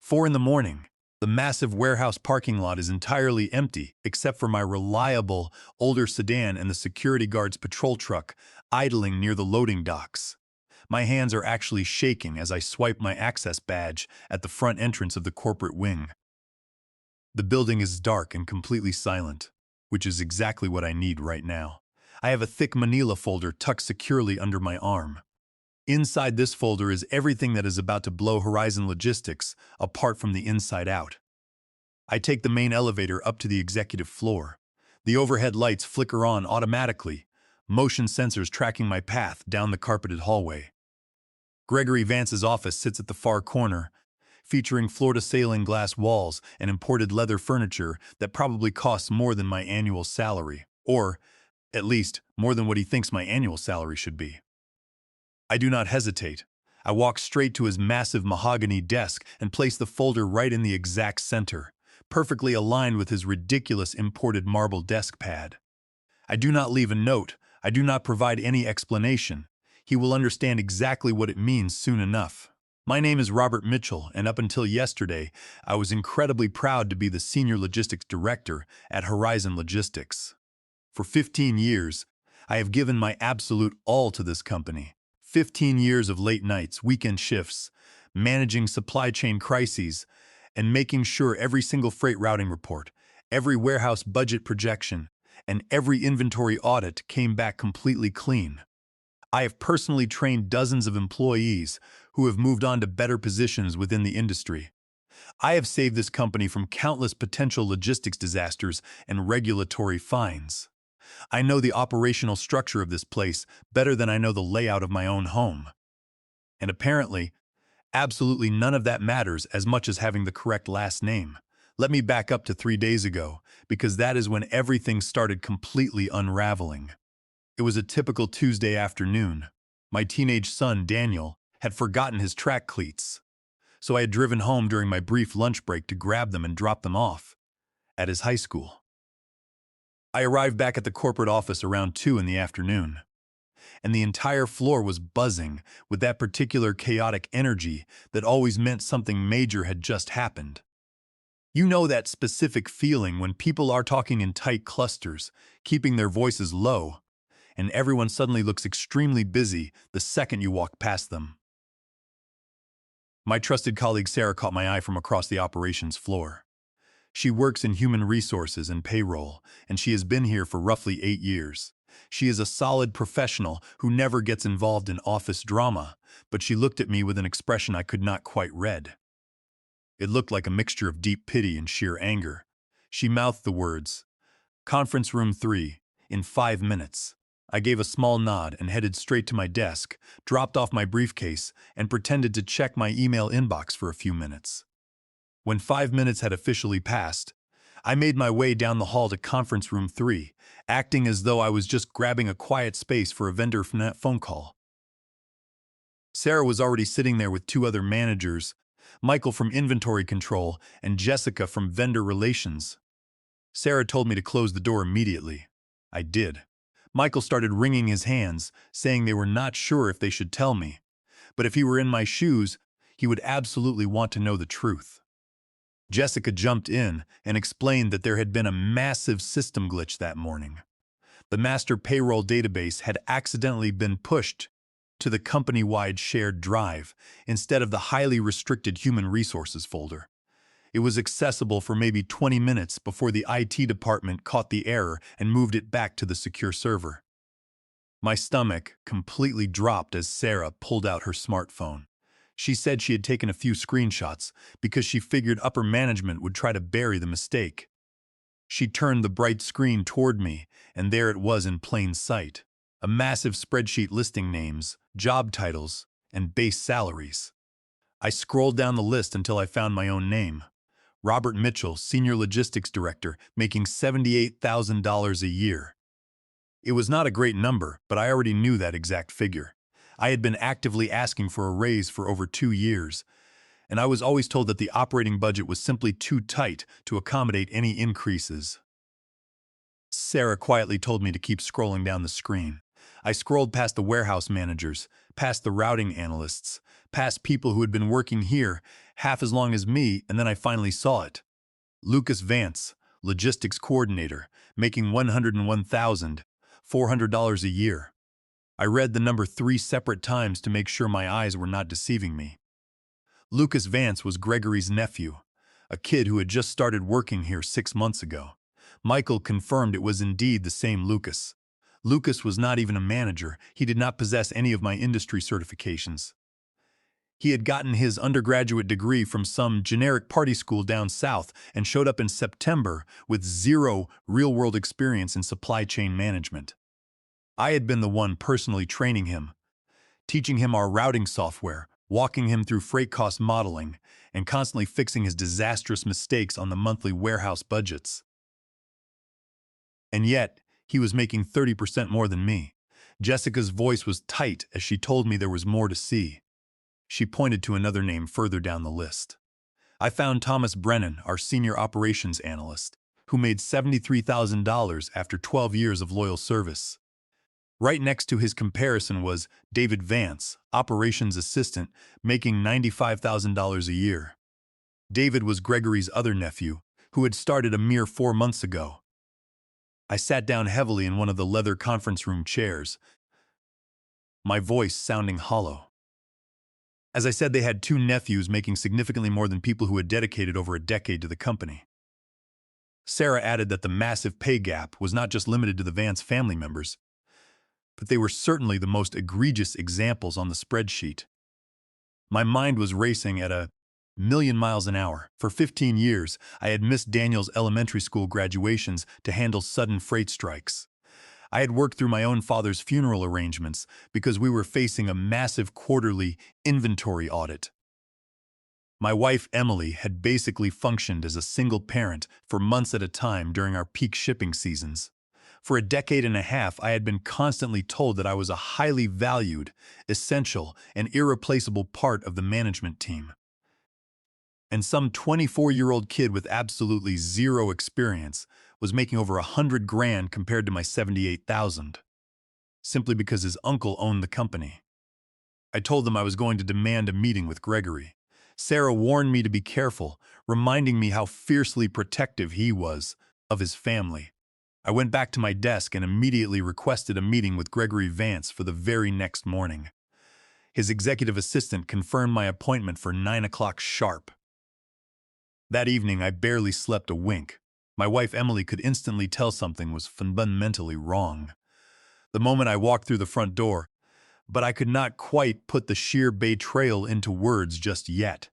4 in the morning. The massive warehouse parking lot is entirely empty, except for my reliable, older sedan and the security guard's patrol truck idling near the loading docks. My hands are actually shaking as I swipe my access badge at the front entrance of the corporate wing. The building is dark and completely silent, which is exactly what I need right now. I have a thick manila folder tucked securely under my arm. Inside this folder is everything that is about to blow Horizon Logistics apart from the inside out. I take the main elevator up to the executive floor. The overhead lights flicker on automatically, motion sensors tracking my path down the carpeted hallway. Gregory Vance's office sits at the far corner, featuring floor-to-ceiling glass walls and imported leather furniture that probably costs more than my annual salary, or, at least, more than what he thinks my annual salary should be. I do not hesitate. I walk straight to his massive mahogany desk and place the folder right in the exact center, perfectly aligned with his ridiculous imported marble desk pad. I do not leave a note. I do not provide any explanation. He will understand exactly what it means soon enough. My name is Robert Mitchell, and up until yesterday, I was incredibly proud to be the Senior Logistics Director at Horizon Logistics. For 15 years, I have given my absolute all to this company. 15 years of late nights, weekend shifts, managing supply chain crises, and making sure every single freight routing report, every warehouse budget projection, and every inventory audit came back completely clean. I have personally trained dozens of employees who have moved on to better positions within the industry. I have saved this company from countless potential logistics disasters and regulatory fines. I know the operational structure of this place better than I know the layout of my own home. And apparently, absolutely none of that matters as much as having the correct last name. Let me back up to 3 days ago, because that is when everything started completely unraveling. It was a typical Tuesday afternoon. My teenage son, Daniel, had forgotten his track cleats, so I had driven home during my brief lunch break to grab them and drop them off at his high school. I arrived back at the corporate office around 2 in the afternoon, and the entire floor was buzzing with that particular chaotic energy that always meant something major had just happened. You know that specific feeling when people are talking in tight clusters, keeping their voices low, and everyone suddenly looks extremely busy the second you walk past them. My trusted colleague Sarah caught my eye from across the operations floor. She works in human resources and payroll, and she has been here for roughly 8 years. She is a solid professional who never gets involved in office drama, but she looked at me with an expression I could not quite read. It looked like a mixture of deep pity and sheer anger. She mouthed the words, "Conference room 3, in 5 minutes." I gave a small nod and headed straight to my desk, dropped off my briefcase, and pretended to check my email inbox for a few minutes. When 5 minutes had officially passed, I made my way down the hall to conference room 3, acting as though I was just grabbing a quiet space for a vendor phone call. Sarah was already sitting there with 2 other managers, Michael from inventory control and Jessica from vendor relations. Sarah told me to close the door immediately. I did. Michael started wringing his hands, saying they were not sure if they should tell me, but if he were in my shoes, he would absolutely want to know the truth. Jessica jumped in and explained that there had been a massive system glitch that morning. The master payroll database had accidentally been pushed to the company-wide shared drive instead of the highly restricted human resources folder. It was accessible for maybe 20 minutes before the IT department caught the error and moved it back to the secure server. My stomach completely dropped as Sarah pulled out her smartphone. She said she had taken a few screenshots because she figured upper management would try to bury the mistake. She turned the bright screen toward me, and there it was in plain sight. A massive spreadsheet listing names, job titles, and base salaries. I scrolled down the list until I found my own name. Robert Mitchell, Senior Logistics Director, making $78,000 a year. It was not a great number, but I already knew that exact figure. I had been actively asking for a raise for over 2 years, and I was always told that the operating budget was simply too tight to accommodate any increases. Sarah quietly told me to keep scrolling down the screen. I scrolled past the warehouse managers, past the routing analysts, past people who had been working here half as long as me, and then I finally saw it. Lucas Vance, logistics coordinator, making $101,400 a year. I read the number 3 separate times to make sure my eyes were not deceiving me. Lucas Vance was Gregory's nephew, a kid who had just started working here 6 months ago. Michael confirmed it was indeed the same Lucas. Lucas was not even a manager. He did not possess any of my industry certifications. He had gotten his undergraduate degree from some generic party school down south and showed up in September with 0 real-world experience in supply chain management. I had been the one personally training him, teaching him our routing software, walking him through freight cost modeling, and constantly fixing his disastrous mistakes on the monthly warehouse budgets. And yet, he was making 30% more than me. Jessica's voice was tight as she told me there was more to see. She pointed to another name further down the list. I found Thomas Brennan, our senior operations analyst, who made $73,000 after 12 years of loyal service. Right next to his comparison was David Vance, operations assistant, making $95,000 a year. David was Gregory's other nephew, who had started a mere 4 months ago. I sat down heavily in one of the leather conference room chairs, my voice sounding hollow. As I said, they had 2 nephews making significantly more than people who had dedicated over a decade to the company. Sarah added that the massive pay gap was not just limited to the Vance family members, but they were certainly the most egregious examples on the spreadsheet. My mind was racing at a million miles an hour. For 15 years, I had missed Daniel's elementary school graduations to handle sudden freight strikes. I had worked through my own father's funeral arrangements because we were facing a massive quarterly inventory audit. My wife, Emily, had basically functioned as a single parent for months at a time during our peak shipping seasons. For a decade and a half, I had been constantly told that I was a highly valued, essential, and irreplaceable part of the management team. And some 24-year-old kid with absolutely 0 experience was making over $100,000 compared to my $78,000, simply because his uncle owned the company. I told them I was going to demand a meeting with Gregory. Sarah warned me to be careful, reminding me how fiercely protective he was of his family. I went back to my desk and immediately requested a meeting with Gregory Vance for the very next morning. His executive assistant confirmed my appointment for 9 o'clock sharp. That evening, I barely slept a wink. My wife Emily could instantly tell something was fundamentally wrong the moment I walked through the front door, but I could not quite put the sheer betrayal into words just yet.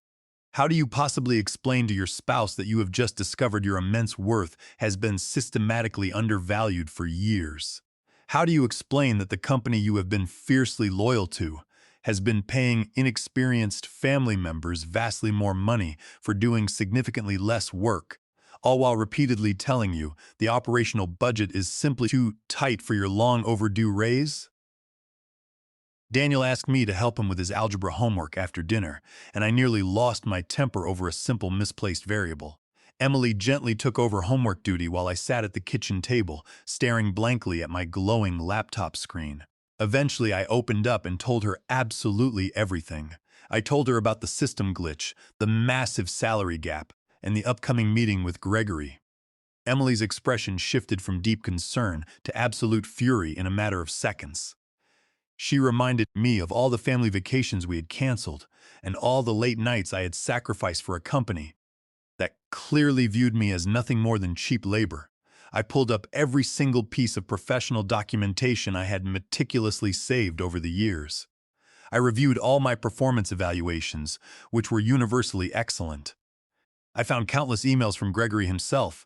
How do you possibly explain to your spouse that you have just discovered your immense worth has been systematically undervalued for years? How do you explain that the company you have been fiercely loyal to has been paying inexperienced family members vastly more money for doing significantly less work, all while repeatedly telling you the operational budget is simply too tight for your long overdue raise? Daniel asked me to help him with his algebra homework after dinner, and I nearly lost my temper over a simple misplaced variable. Emily gently took over homework duty while I sat at the kitchen table, staring blankly at my glowing laptop screen. Eventually, I opened up and told her absolutely everything. I told her about the system glitch, the massive salary gap, and the upcoming meeting with Gregory. Emily's expression shifted from deep concern to absolute fury in a matter of seconds. She reminded me of all the family vacations we had canceled and all the late nights I had sacrificed for a company that clearly viewed me as nothing more than cheap labor. I pulled up every single piece of professional documentation I had meticulously saved over the years. I reviewed all my performance evaluations, which were universally excellent. I found countless emails from Gregory himself,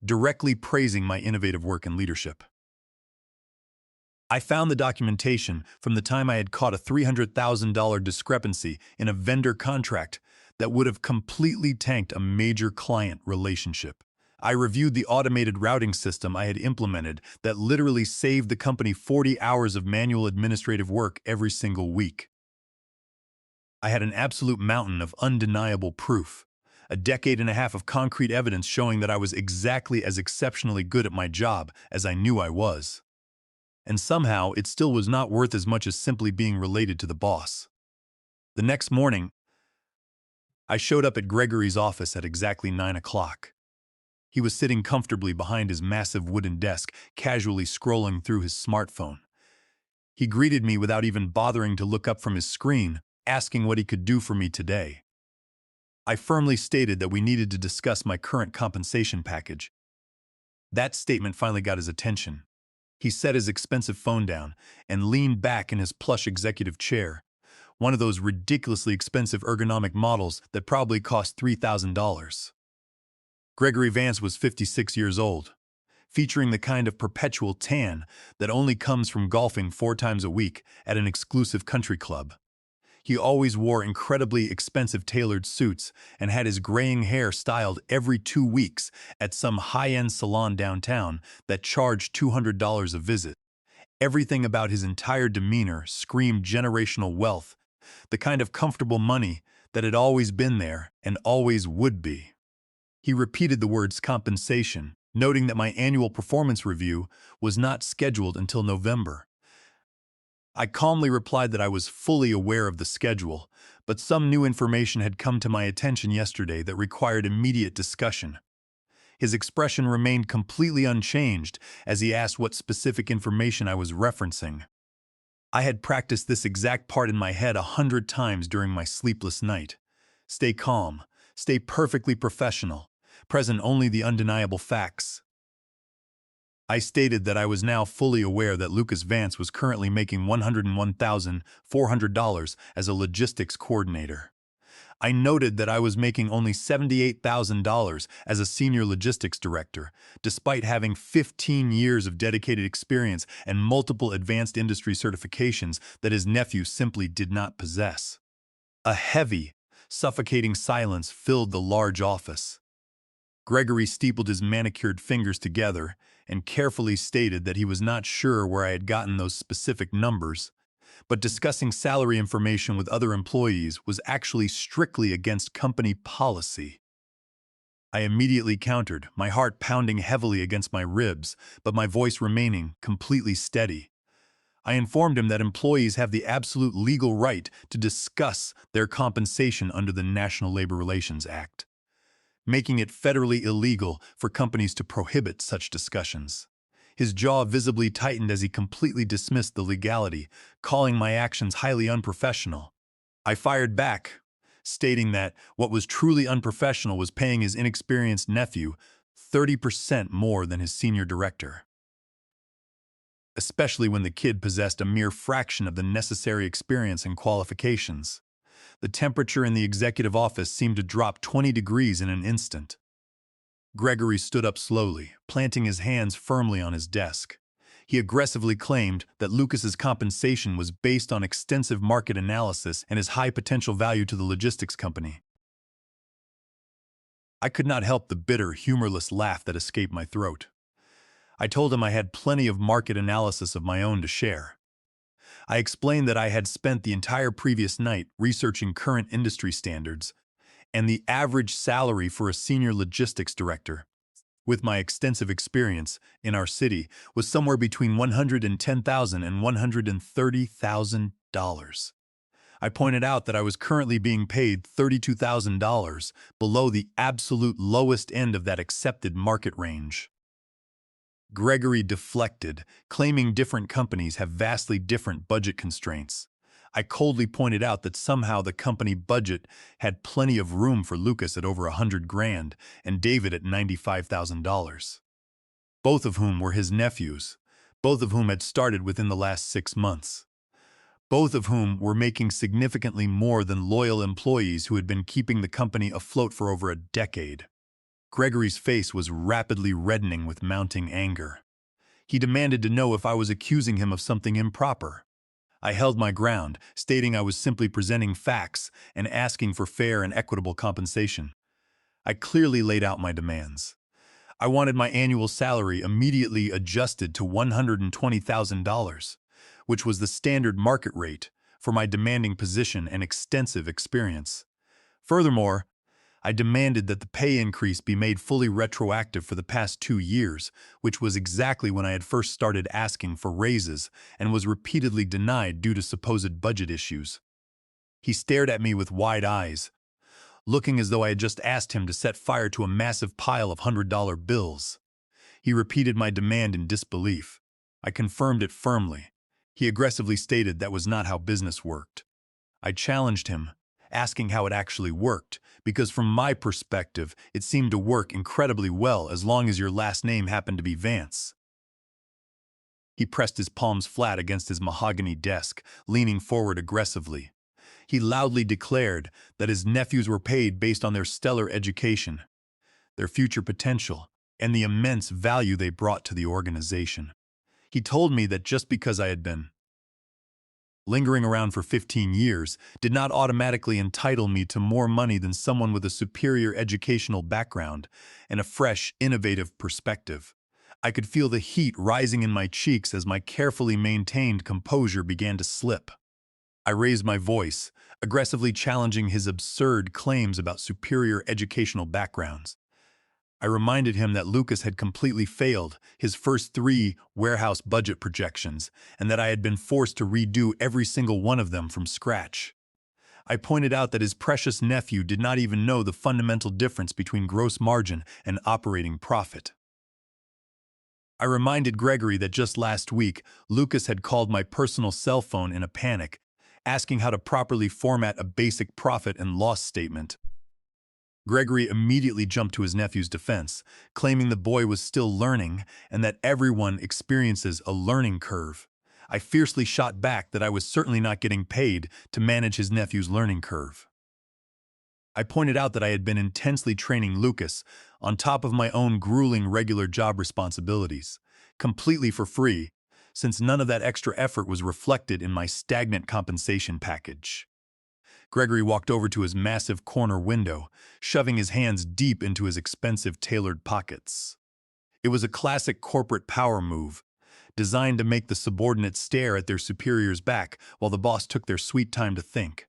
directly praising my innovative work and leadership. I found the documentation from the time I had caught a $300,000 discrepancy in a vendor contract that would have completely tanked a major client relationship. I reviewed the automated routing system I had implemented that literally saved the company 40 hours of manual administrative work every single week. I had an absolute mountain of undeniable proof, a decade and a half of concrete evidence showing that I was exactly as exceptionally good at my job as I knew I was. and somehow it still was not worth as much as simply being related to the boss. The next morning, I showed up at Gregory's office at exactly 9 o'clock. He was sitting comfortably behind his massive wooden desk, casually scrolling through his smartphone. He greeted me without even bothering to look up from his screen, asking what he could do for me today. I firmly stated that we needed to discuss my current compensation package. That statement finally got his attention. He set his expensive phone down and leaned back in his plush executive chair, one of those ridiculously expensive ergonomic models that probably cost $3,000. Gregory Vance was 56 years old, featuring the kind of perpetual tan that only comes from golfing 4 times a week at an exclusive country club. He always wore incredibly expensive tailored suits and had his graying hair styled every 2 weeks at some high-end salon downtown that charged $200 a visit. Everything about his entire demeanor screamed generational wealth, the kind of comfortable money that had always been there and always would be. He repeated the words compensation, noting that my annual performance review was not scheduled until November. I calmly replied that I was fully aware of the schedule, but some new information had come to my attention yesterday that required immediate discussion. His expression remained completely unchanged as he asked what specific information I was referencing. I had practiced this exact part in my head 100 times during my sleepless night. Stay calm, stay perfectly professional, present only the undeniable facts. I stated that I was now fully aware that Lucas Vance was currently making $101,400 as a logistics coordinator. I noted that I was making only $78,000 as a senior logistics director, despite having 15 years of dedicated experience and multiple advanced industry certifications that his nephew simply did not possess. A heavy, suffocating silence filled the large office. Gregory steepled his manicured fingers together and carefully stated that he was not sure where I had gotten those specific numbers, but discussing salary information with other employees was actually strictly against company policy. I immediately countered, my heart pounding heavily against my ribs, but my voice remaining completely steady. I informed him that employees have the absolute legal right to discuss their compensation under the National Labor Relations Act, making it federally illegal for companies to prohibit such discussions. His jaw visibly tightened as he completely dismissed the legality, calling my actions highly unprofessional. I fired back, stating that what was truly unprofessional was paying his inexperienced nephew 30% more than his senior director, especially when the kid possessed a mere fraction of the necessary experience and qualifications. The temperature in the executive office seemed to drop 20 degrees in an instant. Gregory stood up slowly, planting his hands firmly on his desk. He aggressively claimed that Lucas's compensation was based on extensive market analysis and his high potential value to the logistics company. I could not help the bitter, humorless laugh that escaped my throat. I told him I had plenty of market analysis of my own to share. I explained that I had spent the entire previous night researching current industry standards and the average salary for a senior logistics director, with my extensive experience in our city, was somewhere between $110,000 and $130,000. I pointed out that I was currently being paid $32,000 below the absolute lowest end of that accepted market range. Gregory deflected, claiming different companies have vastly different budget constraints. I coldly pointed out that somehow the company budget had plenty of room for Lucas at over $100,000 and David at $95,000. Both of whom were his nephews, both of whom had started within the last 6 months. Both of whom were making significantly more than loyal employees who had been keeping the company afloat for over a decade. Gregory's face was rapidly reddening with mounting anger. He demanded to know if I was accusing him of something improper. I held my ground, stating I was simply presenting facts and asking for fair and equitable compensation. I clearly laid out my demands. I wanted my annual salary immediately adjusted to $120,000, which was the standard market rate for my demanding position and extensive experience. Furthermore, I demanded that the pay increase be made fully retroactive for the past 2 years, which was exactly when I had first started asking for raises and was repeatedly denied due to supposed budget issues. He stared at me with wide eyes, looking as though I had just asked him to set fire to a massive pile of $100 bills. He repeated my demand in disbelief. I confirmed it firmly. He aggressively stated that was not how business worked. I challenged him, asking how it actually worked, because from my perspective, it seemed to work incredibly well as long as your last name happened to be Vance. He pressed his palms flat against his mahogany desk, leaning forward aggressively. He loudly declared that his nephews were paid based on their stellar education, their future potential, and the immense value they brought to the organization. He told me that just because I had been lingering around for 15 years did not automatically entitle me to more money than someone with a superior educational background and a fresh, innovative perspective. I could feel the heat rising in my cheeks as my carefully maintained composure began to slip. I raised my voice, aggressively challenging his absurd claims about superior educational backgrounds. I reminded him that Lucas had completely failed his first 3 warehouse budget projections and that I had been forced to redo every single one of them from scratch. I pointed out that his precious nephew did not even know the fundamental difference between gross margin and operating profit. I reminded Gregory that just last week, Lucas had called my personal cell phone in a panic, asking how to properly format a basic profit and loss statement. Gregory immediately jumped to his nephew's defense, claiming the boy was still learning and that everyone experiences a learning curve. I fiercely shot back that I was certainly not getting paid to manage his nephew's learning curve. I pointed out that I had been intensely training Lucas on top of my own grueling regular job responsibilities, completely for free, since none of that extra effort was reflected in my stagnant compensation package. Gregory walked over to his massive corner window, shoving his hands deep into his expensive tailored pockets. It was a classic corporate power move, designed to make the subordinates stare at their superior's back while the boss took their sweet time to think.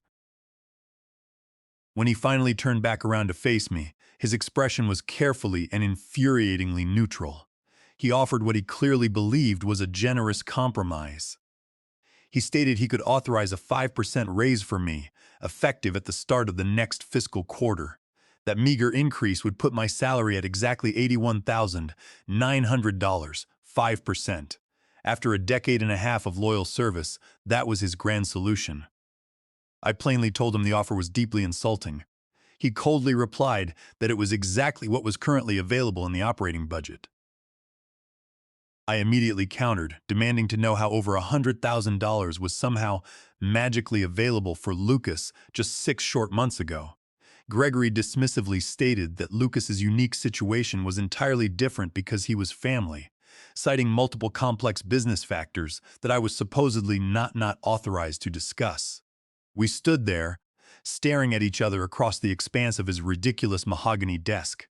When he finally turned back around to face me, his expression was carefully and infuriatingly neutral. He offered what he clearly believed was a generous compromise. He stated he could authorize a 5% raise for me, effective at the start of the next fiscal quarter. That meager increase would put my salary at exactly $81,900, 5%. After a decade and a half of loyal service, that was his grand solution. I plainly told him the offer was deeply insulting. He coldly replied that it was exactly what was currently available in the operating budget. I immediately countered, demanding to know how over $100,000 was somehow magically available for Lucas just 6 short months ago. Gregory dismissively stated that Lucas's unique situation was entirely different because he was family, citing multiple complex business factors that I was supposedly not authorized to discuss. We stood there, staring at each other across the expanse of his ridiculous mahogany desk.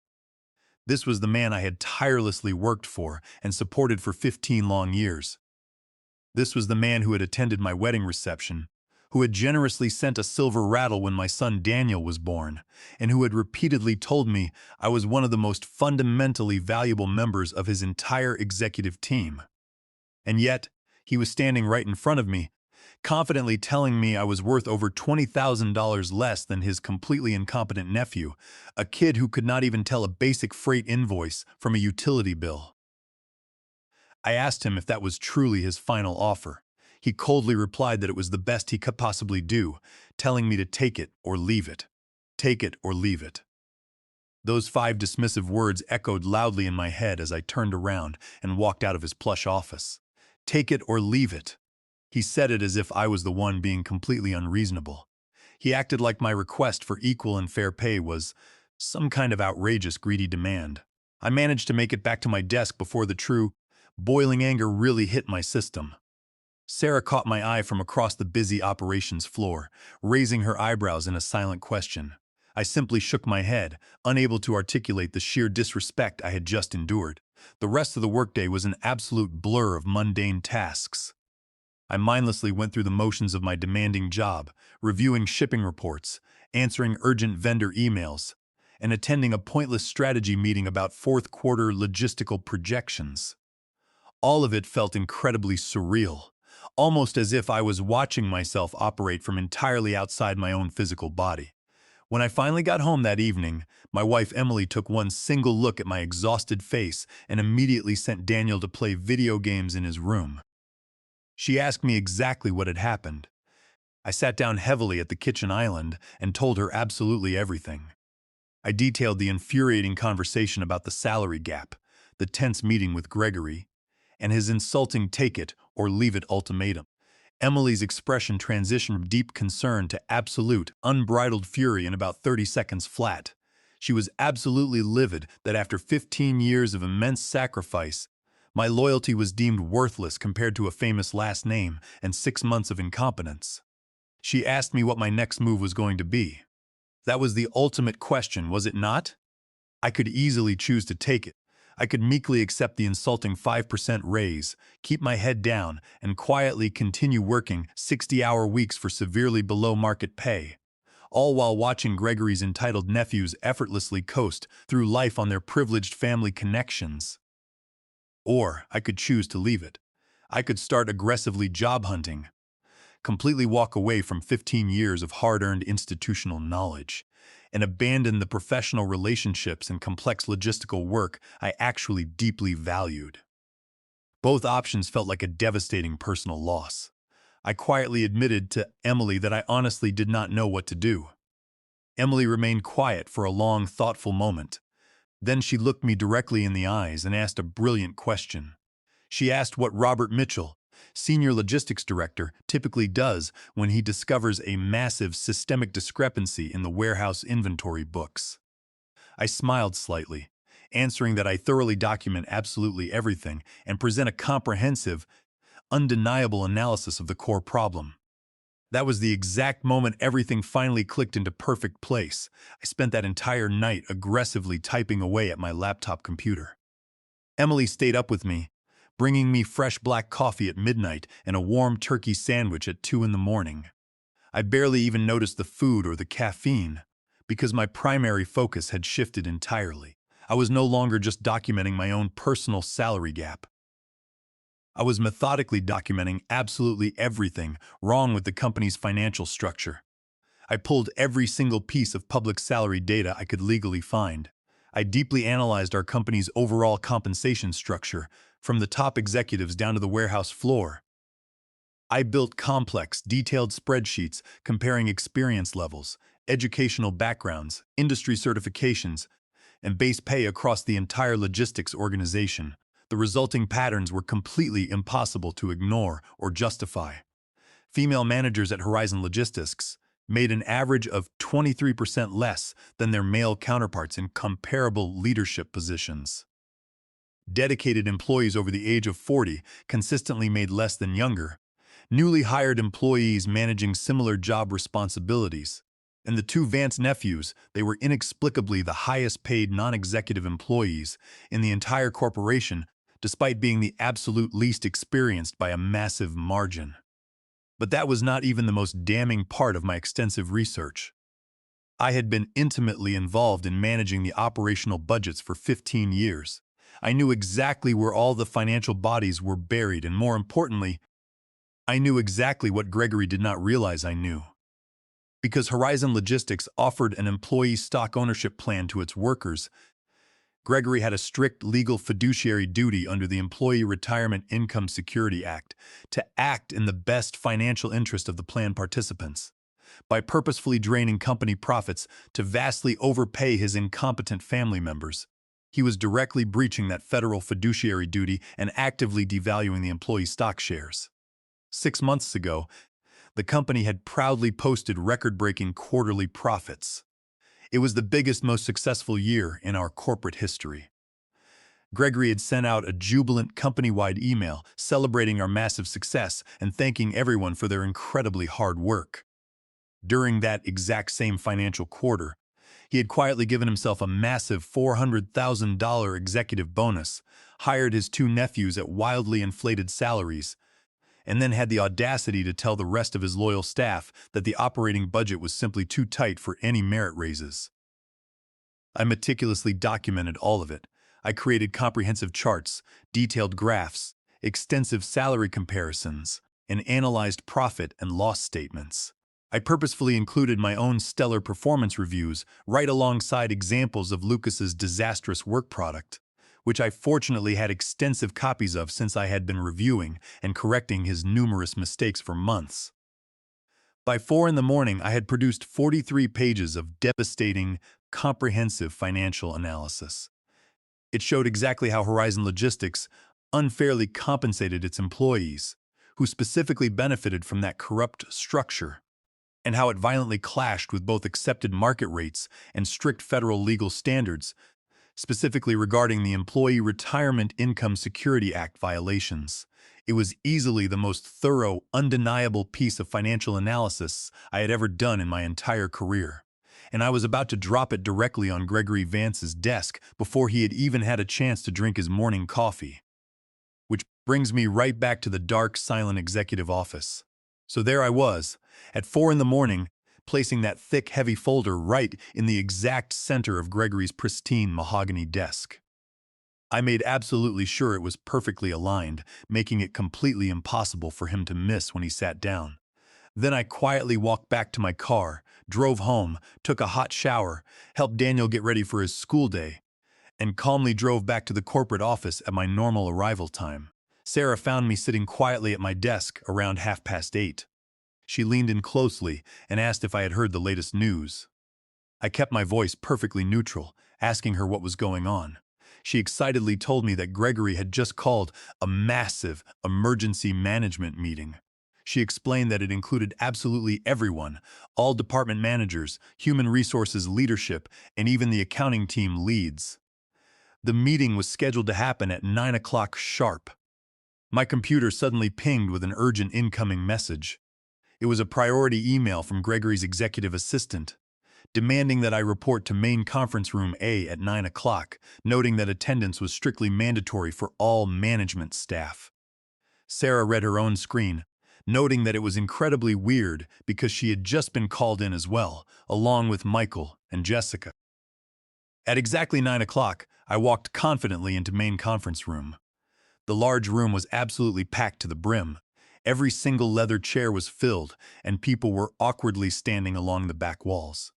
This was the man I had tirelessly worked for and supported for 15 long years. This was the man who had attended my wedding reception, who had generously sent a silver rattle when my son Daniel was born, and who had repeatedly told me I was one of the most fundamentally valuable members of his entire executive team. And yet, he was standing right in front of me, confidently telling me I was worth over $20,000 less than his completely incompetent nephew, a kid who could not even tell a basic freight invoice from a utility bill. I asked him if that was truly his final offer. He coldly replied that it was the best he could possibly do, telling me to take it or leave it. Take it or leave it. Those 5 dismissive words echoed loudly in my head as I turned around and walked out of his plush office. Take it or leave it. He said it as if I was the one being completely unreasonable. He acted like my request for equal and fair pay was some kind of outrageous, greedy demand. I managed to make it back to my desk before the true, boiling anger really hit my system. Sarah caught my eye from across the busy operations floor, raising her eyebrows in a silent question. I simply shook my head, unable to articulate the sheer disrespect I had just endured. The rest of the workday was an absolute blur of mundane tasks. I mindlessly went through the motions of my demanding job, reviewing shipping reports, answering urgent vendor emails, and attending a pointless strategy meeting about fourth quarter logistical projections. All of it felt incredibly surreal, almost as if I was watching myself operate from entirely outside my own physical body. When I finally got home that evening, my wife Emily took one single look at my exhausted face and immediately sent Daniel to play video games in his room. She asked me exactly what had happened. I sat down heavily at the kitchen island and told her absolutely everything. I detailed the infuriating conversation about the salary gap, the tense meeting with Gregory, and his insulting take it or leave it ultimatum. Emily's expression transitioned from deep concern to absolute, unbridled fury in about 30 seconds flat. She was absolutely livid that after 15 years of immense sacrifice, my loyalty was deemed worthless compared to a famous last name and 6 months of incompetence. She asked me what my next move was going to be. That was the ultimate question, was it not? I could easily choose to take it. I could meekly accept the insulting 5% raise, keep my head down, and quietly continue working 60-hour weeks for severely below market pay, all while watching Gregory's entitled nephews effortlessly coast through life on their privileged family connections. Or I could choose to leave it. I could start aggressively job hunting, completely walk away from 15 years of hard-earned institutional knowledge, and abandon the professional relationships and complex logistical work I actually deeply valued. Both options felt like a devastating personal loss. I quietly admitted to Emily that I honestly did not know what to do. Emily remained quiet for a long, thoughtful moment. Then she looked me directly in the eyes and asked a brilliant question. She asked what Robert Mitchell, Senior Logistics Director, typically does when he discovers a massive systemic discrepancy in the warehouse inventory books. I smiled slightly, answering that I thoroughly document absolutely everything and present a comprehensive, undeniable analysis of the core problem. That was the exact moment everything finally clicked into perfect place. I spent that entire night aggressively typing away at my laptop computer. Emily stayed up with me, bringing me fresh black coffee at midnight and a warm turkey sandwich at 2 in the morning. I barely even noticed the food or the caffeine, because my primary focus had shifted entirely. I was no longer just documenting my own personal salary gap. I was methodically documenting absolutely everything wrong with the company's financial structure. I pulled every single piece of public salary data I could legally find. I deeply analyzed our company's overall compensation structure, from the top executives down to the warehouse floor. I built complex, detailed spreadsheets comparing experience levels, educational backgrounds, industry certifications, and base pay across the entire logistics organization. The resulting patterns were completely impossible to ignore or justify. Female managers at Horizon Logistics made an average of 23% less than their male counterparts in comparable leadership positions. Dedicated employees over the age of 40 consistently made less than younger. Newly hired employees managing similar job responsibilities. And the two Vance nephews, they were inexplicably the highest paid non-executive employees in the entire corporation, despite being the absolute least experienced by a massive margin. But that was not even the most damning part of my extensive research. I had been intimately involved in managing the operational budgets for 15 years. I knew exactly where all the financial bodies were buried, and more importantly, I knew exactly what Gregory did not realize I knew. Because Horizon Logistics offered an employee stock ownership plan to its workers, Gregory had a strict legal fiduciary duty under the Employee Retirement Income Security Act to act in the best financial interest of the plan participants. By purposefully draining company profits to vastly overpay his incompetent family members, he was directly breaching that federal fiduciary duty and actively devaluing the employee stock shares. 6 months ago, the company had proudly posted record-breaking quarterly profits. It was the biggest, most successful year in our corporate history. Gregory had sent out a jubilant company-wide email celebrating our massive success and thanking everyone for their incredibly hard work. During that exact same financial quarter, he had quietly given himself a massive $400,000 executive bonus, hired his two nephews at wildly inflated salaries, and then had the audacity to tell the rest of his loyal staff that the operating budget was simply too tight for any merit raises. I meticulously documented all of it. I created comprehensive charts, detailed graphs, extensive salary comparisons, and analyzed profit and loss statements. I purposefully included my own stellar performance reviews right alongside examples of Lucas's disastrous work product, which I fortunately had extensive copies of since I had been reviewing and correcting his numerous mistakes for months. By 4 in the morning, I had produced 43 pages of devastating, comprehensive financial analysis. It showed exactly how Horizon Logistics unfairly compensated its employees, who specifically benefited from that corrupt structure, and how it violently clashed with both accepted market rates and strict federal legal standards, specifically regarding the Employee Retirement Income Security Act violations. It was easily the most thorough, undeniable piece of financial analysis I had ever done in my entire career. And I was about to drop it directly on Gregory Vance's desk before he had even had a chance to drink his morning coffee. Which brings me right back to the dark, silent executive office. So there I was, at 4 in the morning, placing that thick, heavy folder right in the exact center of Gregory's pristine mahogany desk. I made absolutely sure it was perfectly aligned, making it completely impossible for him to miss when he sat down. Then I quietly walked back to my car, drove home, took a hot shower, helped Daniel get ready for his school day, and calmly drove back to the corporate office at my normal arrival time. Sarah found me sitting quietly at my desk around 8:30. She leaned in closely and asked if I had heard the latest news. I kept my voice perfectly neutral, asking her what was going on. She excitedly told me that Gregory had just called a massive emergency management meeting. She explained that it included absolutely everyone, all department managers, human resources leadership, and even the accounting team leads. The meeting was scheduled to happen at 9 o'clock sharp. My computer suddenly pinged with an urgent incoming message. It was a priority email from Gregory's executive assistant, demanding that I report to main conference room A at 9 o'clock, noting that attendance was strictly mandatory for all management staff. Sarah read her own screen, noting that it was incredibly weird because she had just been called in as well, along with Michael and Jessica. At exactly 9 o'clock, I walked confidently into main conference room. The large room was absolutely packed to the brim. Every single leather chair was filled, and people were awkwardly standing along the back walls.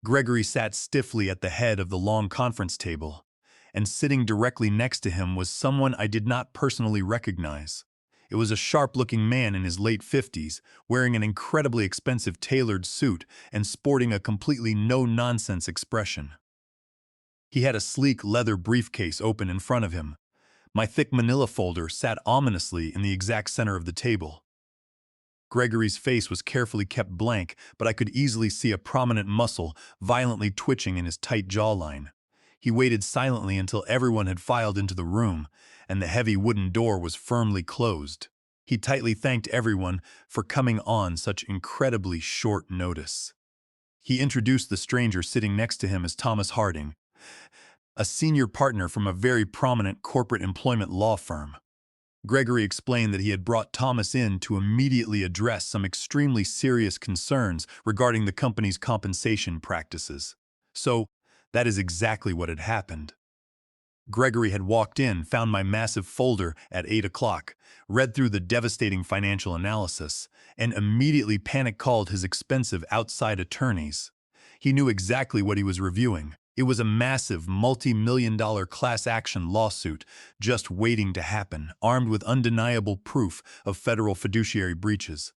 Gregory sat stiffly at the head of the long conference table, and sitting directly next to him was someone I did not personally recognize. It was a sharp-looking man in his late 50s, wearing an incredibly expensive tailored suit and sporting a completely no-nonsense expression. He had a sleek leather briefcase open in front of him. My thick manila folder sat ominously in the exact center of the table. Gregory's face was carefully kept blank, but I could easily see a prominent muscle violently twitching in his tight jawline. He waited silently until everyone had filed into the room, and the heavy wooden door was firmly closed. He tightly thanked everyone for coming on such incredibly short notice. He introduced the stranger sitting next to him as Thomas Harding, a senior partner from a very prominent corporate employment law firm. Gregory explained that he had brought Thomas in to immediately address some extremely serious concerns regarding the company's compensation practices. So, that is exactly what had happened. Gregory had walked in, found my massive folder at 8 o'clock, read through the devastating financial analysis, and immediately panic-called his expensive outside attorneys. He knew exactly what he was reviewing. It was a massive, multi-million-dollar class action lawsuit just waiting to happen, armed with undeniable proof of federal fiduciary breaches.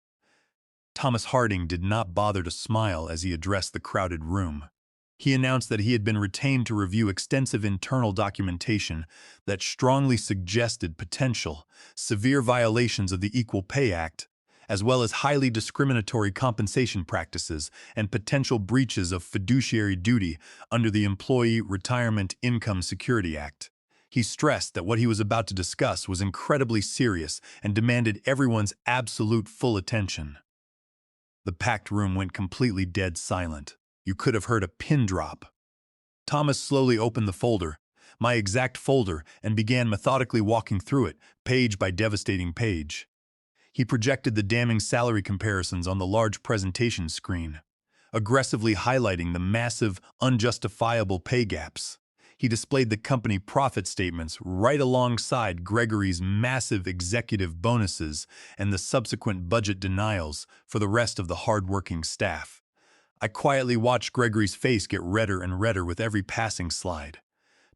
Thomas Harding did not bother to smile as he addressed the crowded room. He announced that he had been retained to review extensive internal documentation that strongly suggested potential, severe violations of the Equal Pay Act, as well as highly discriminatory compensation practices and potential breaches of fiduciary duty under the Employee Retirement Income Security Act. He stressed that what he was about to discuss was incredibly serious and demanded everyone's absolute full attention. The packed room went completely dead silent. You could have heard a pin drop. Thomas slowly opened the folder, my exact folder, and began methodically walking through it, page by devastating page. He projected the damning salary comparisons on the large presentation screen. aggressively highlighting the massive, unjustifiable pay gaps. He displayed the company profit statements right alongside Gregory's massive executive bonuses and the subsequent budget denials for the rest of the hard-working staff. I quietly watched Gregory's face get redder and redder with every passing slide.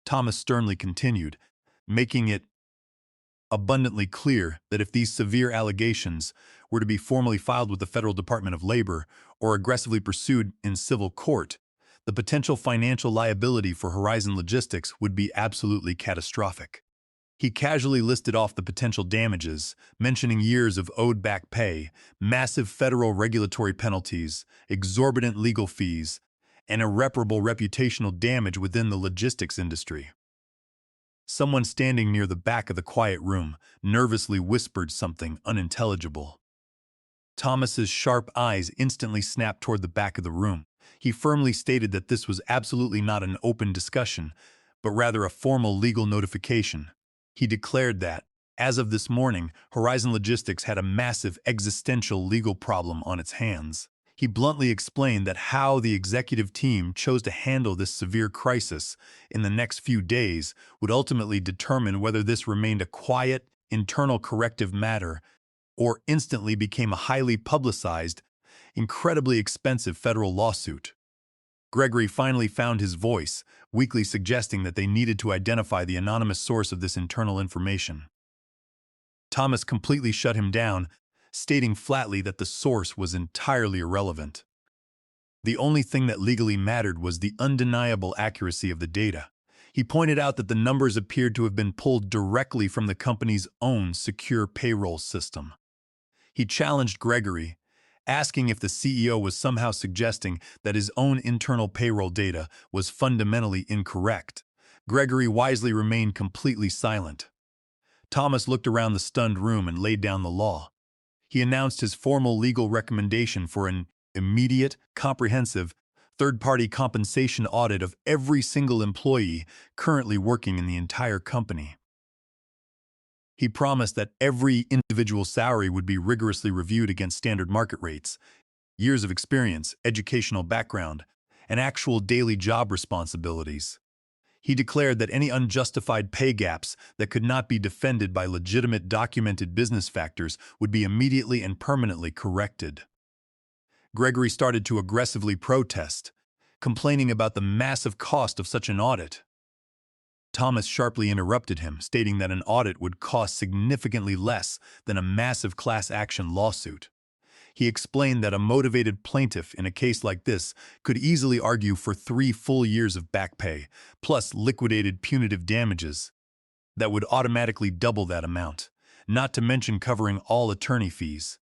Thomas sternly continued, making it abundantly clear that if these severe allegations were to be formally filed with the Federal Department of Labor or aggressively pursued in civil court, the potential financial liability for Horizon Logistics would be absolutely catastrophic. He casually listed off the potential damages, mentioning years of owed back pay, massive federal regulatory penalties, exorbitant legal fees, and irreparable reputational damage within the logistics industry. Someone standing near the back of the quiet room nervously whispered something unintelligible. Thomas's sharp eyes instantly snapped toward the back of the room. He firmly stated that this was absolutely not an open discussion, but rather a formal legal notification. He declared that, as of this morning, Horizon Logistics had a massive existential legal problem on its hands. He bluntly explained that how the executive team chose to handle this severe crisis in the next few days would ultimately determine whether this remained a quiet, internal corrective matter or instantly became a highly publicized, incredibly expensive federal lawsuit. Gregory finally found his voice, weakly suggesting that they needed to identify the anonymous source of this internal information. Thomas completely shut him down, stating flatly that the source was entirely irrelevant. The only thing that legally mattered was the undeniable accuracy of the data. He pointed out that the numbers appeared to have been pulled directly from the company's own secure payroll system. He challenged Gregory, asking if the CEO was somehow suggesting that his own internal payroll data was fundamentally incorrect. Gregory wisely remained completely silent. Thomas looked around the stunned room and laid down the law. He announced his formal legal recommendation for an immediate, comprehensive, third-party compensation audit of every single employee currently working in the entire company. He promised that every individual salary would be rigorously reviewed against standard market rates, years of experience, educational background, and actual daily job responsibilities. He declared that any unjustified pay gaps that could not be defended by legitimate documented business factors would be immediately and permanently corrected. Gregory started to aggressively protest, complaining about the massive cost of such an audit. Thomas sharply interrupted him, stating that an audit would cost significantly less than a massive class action lawsuit. He explained that a motivated plaintiff in a case like this could easily argue for 3 full years of back pay, plus liquidated punitive damages that would automatically double that amount, not to mention covering all attorney fees.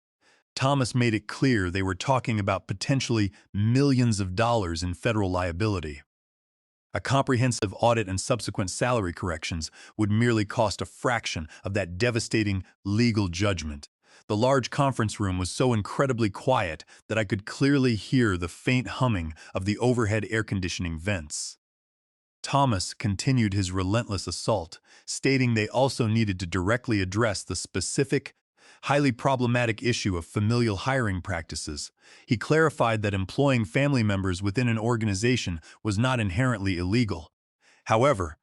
Thomas made it clear they were talking about potentially millions of dollars in federal liability. A comprehensive audit and subsequent salary corrections would merely cost a fraction of that devastating legal judgment. The large conference room was so incredibly quiet that I could clearly hear the faint humming of the overhead air conditioning vents. Thomas continued his relentless assault, stating they also needed to directly address the specific, highly problematic issue of familial hiring practices. He clarified that employing family members within an organization was not inherently illegal. However,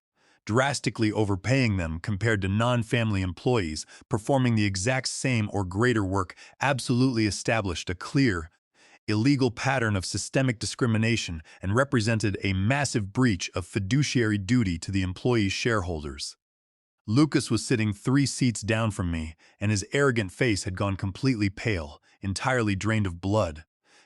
drastically overpaying them compared to non-family employees performing the exact same or greater work absolutely established a clear, illegal pattern of systemic discrimination and represented a massive breach of fiduciary duty to the employee's shareholders. Lucas was sitting 3 seats down from me, and his arrogant face had gone completely pale, entirely drained of blood.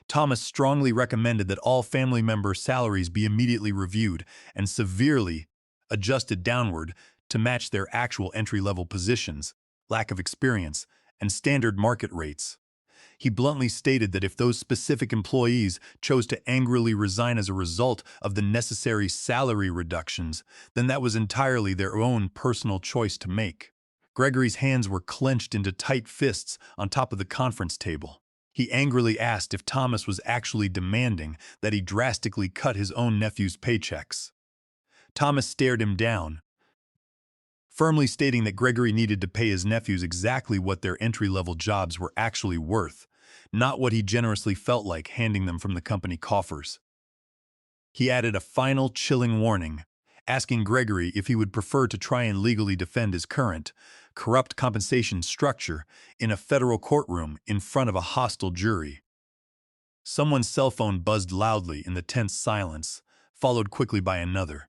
Thomas strongly recommended that all family member salaries be immediately reviewed and severely adjusted downward to match their actual entry-level positions, lack of experience, and standard market rates. He bluntly stated that if those specific employees chose to angrily resign as a result of the necessary salary reductions, then that was entirely their own personal choice to make. Gregory's hands were clenched into tight fists on top of the conference table. He angrily asked if Thomas was actually demanding that he drastically cut his own nephew's paychecks. Thomas stared him down, firmly stating that Gregory needed to pay his nephews exactly what their entry-level jobs were actually worth. not what he generously felt like handing them from the company coffers. He added a final chilling warning, asking Gregory if he would prefer to try and legally defend his current, corrupt compensation structure in a federal courtroom in front of a hostile jury. Someone's cell phone buzzed loudly in the tense silence, followed quickly by another.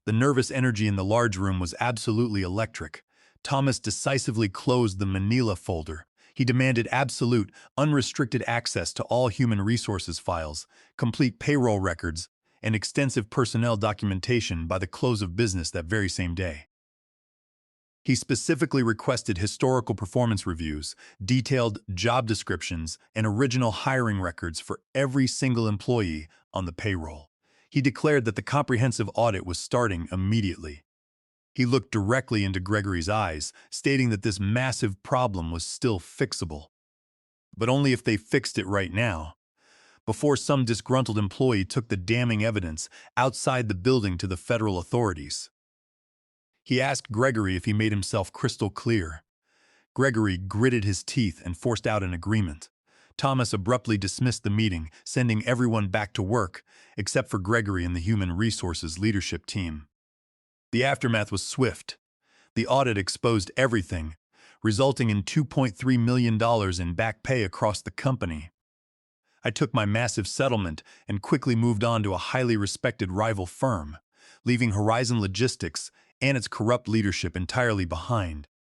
The nervous energy in the large room was absolutely electric. Thomas decisively closed the manila folder. He demanded absolute, unrestricted access to all human resources files, complete payroll records, and extensive personnel documentation by the close of business that very same day. He specifically requested historical performance reviews, detailed job descriptions, and original hiring records for every single employee on the payroll. He declared that the comprehensive audit was starting immediately. He looked directly into Gregory's eyes, stating that this massive problem was still fixable. But only if they fixed it right now, before some disgruntled employee took the damning evidence outside the building to the federal authorities. He asked Gregory if he made himself crystal clear. Gregory gritted his teeth and forced out an agreement. Thomas abruptly dismissed the meeting, sending everyone back to work, except for Gregory and the Human Resources leadership team. The aftermath was swift. The audit exposed everything, resulting in $2.3 million in back pay across the company. I took my massive settlement and quickly moved on to a highly respected rival firm, leaving Horizon Logistics and its corrupt leadership entirely behind.